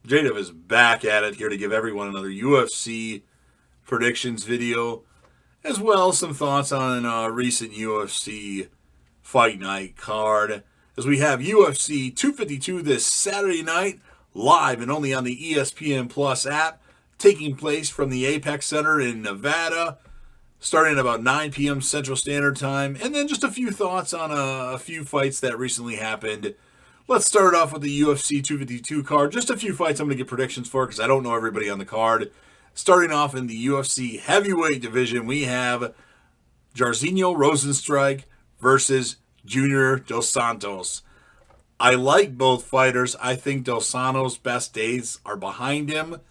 Jadav is back at it here to give everyone another UFC predictions video, as well as some thoughts on a recent UFC fight night card. As we have UFC 252 this Saturday night, live and only on the ESPN Plus app, taking place from the Apex Center in Nevada, starting at about 9 p.m. Central Standard Time, and then just a few thoughts on a few fights that recently happened. Let's start off with the UFC 252 card. Just a few fights I'm going to get predictions for because I don't know everybody on the card. Starting off in the UFC heavyweight division, we have Giarzinio Rosenstrike versus Junior Dos Santos. I like both fighters. I think Dos Santos' best days are behind him.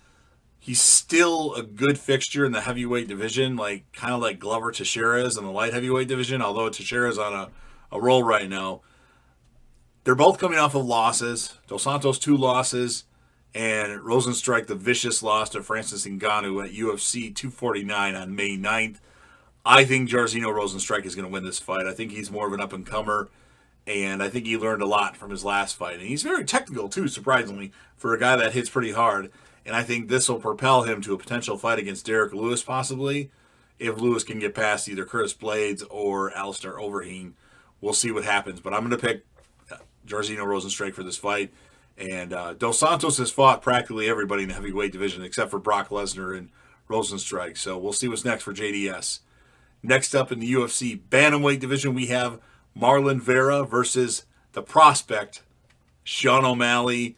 He's still a good fixture in the heavyweight division, kind of like Glover Teixeira is in the light heavyweight division, although Teixeira's on a roll right now. They're both coming off of losses. Dos Santos 2 losses, and Rosenstrike the vicious loss to Francis Ngannou at UFC 249 on May 9th. I think Giarzinio Rosenstrike is going to win this fight. I think he's more of an up-and-comer, and I think he learned a lot from his last fight. And he's very technical, too, surprisingly, for a guy that hits pretty hard. And I think this will propel him to a potential fight against Derrick Lewis, possibly, if Lewis can get past either Curtis Blades or Alistair Overeem. We'll see what happens. But I'm going to pick Giarzinio Rosenstrike for this fight. And Dos Santos has fought practically everybody in the heavyweight division except for Brock Lesnar and Rosenstrike. So we'll see what's next for JDS. Next up in the UFC bantamweight division, we have Marlon Vera versus the prospect, Sean O'Malley.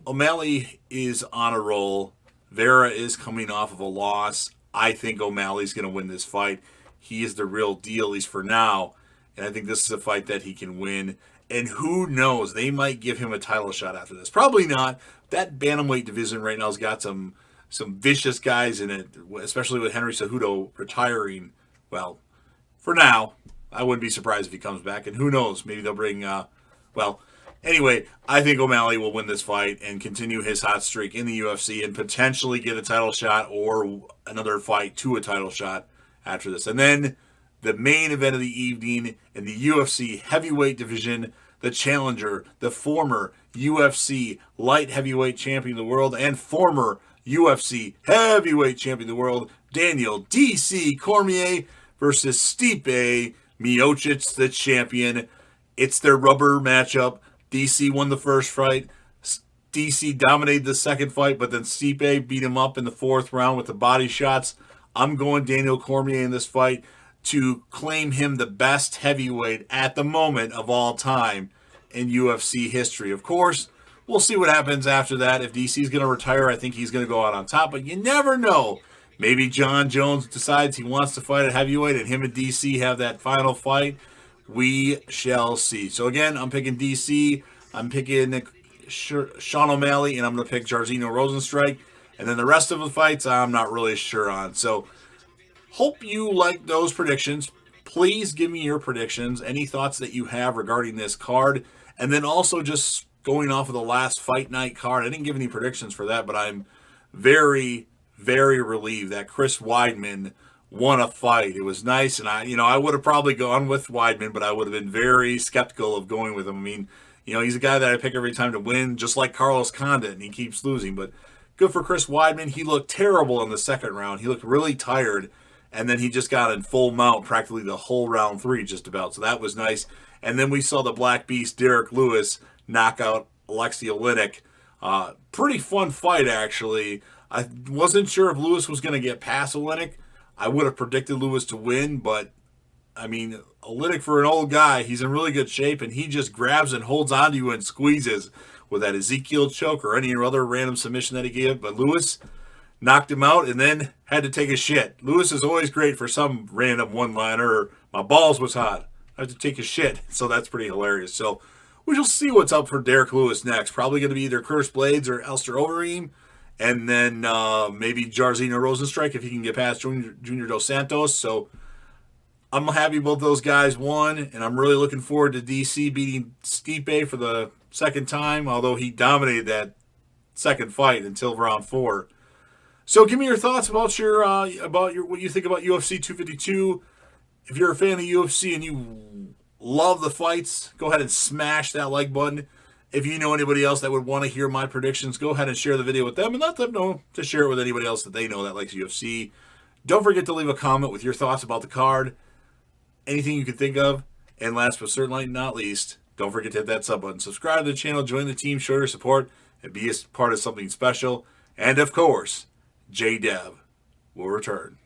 O'Malley is on a roll. Vera is coming off of a loss. I think O'Malley's going to win this fight. He is the real deal, at least for now. And I think this is a fight that he can win. And who knows? They might give him a title shot after this. Probably not. That bantamweight division right now has got some vicious guys in it, especially with Henry Cejudo retiring. Well, for now, I wouldn't be surprised if he comes back. And who knows? Maybe they'll bring, anyway, I think O'Malley will win this fight and continue his hot streak in the UFC and potentially get a title shot or another fight to a title shot after this. And then the main event of the evening in the UFC heavyweight division, the challenger, the former UFC light heavyweight champion of the world and former UFC heavyweight champion of the world, Daniel D.C. Cormier versus Stipe Miocic, the champion. It's their rubber matchup. DC won the first fight. DC dominated the second fight, but then Stipe beat him up in the fourth round with the body shots. I'm going Daniel Cormier in this fight to claim him the best heavyweight at the moment of all time in UFC history. Of course, we'll see what happens after that. If DC's going to retire, I think he's going to go out on top, but you never know. Maybe John Jones decides he wants to fight at heavyweight and him and DC have that final fight. We shall see. So again, I'm picking DC. I'm picking Sean O'Malley, and I'm going to pick Giarzinio Rosenstrike. And then the rest of the fights, I'm not really sure on. So hope you like those predictions. Please give me your predictions, any thoughts that you have regarding this card. And then also just going off of the last fight night card. I didn't give any predictions for that, but I'm very, very relieved that Chris Weidman won a fight. It was nice, and I would have probably gone with Weidman, but I would have been very skeptical of going with him. I mean, he's a guy that I pick every time to win, just like Carlos Condit, and he keeps losing. But good for Chris Weidman. He looked terrible in the second round. He looked really tired, and then he just got in full mount practically the whole round 3 just about. So that was nice. And then we saw the Black Beast, Derrick Lewis, knock out Alexia Olynyk. Pretty fun fight, actually. I wasn't sure if Lewis was going to get past Olynyk. I would have predicted Lewis to win, but, Olynyk, for an old guy, he's in really good shape, and he just grabs and holds onto you and squeezes with that Ezekiel choke or any other random submission that he gave. But Lewis knocked him out and then had to take a shit. Lewis is always great for some random one-liner, or my balls was hot. I had to take a shit. So that's pretty hilarious. So we shall see what's up for Derrick Lewis next. Probably going to be either Curtis Blades or Alistair Overeem. And then maybe Giarzinio Rosenstrike if he can get past Junior Dos Santos. So I'm happy both those guys won. And I'm really looking forward to DC beating Stipe for the second time. Although he dominated that second fight until round 4. So give me your thoughts about what you think about UFC 252. If you're a fan of UFC and you love the fights, go ahead and smash that like button. If you know anybody else that would want to hear my predictions, go ahead and share the video with them and let them know to share it with anybody else that they know that likes UFC. Don't forget to leave a comment with your thoughts about the card, anything you could think of. And last but certainly not least, don't forget to hit that sub button. Subscribe to the channel, join the team, show your support, and be a part of something special. And of course, J-Dev will return.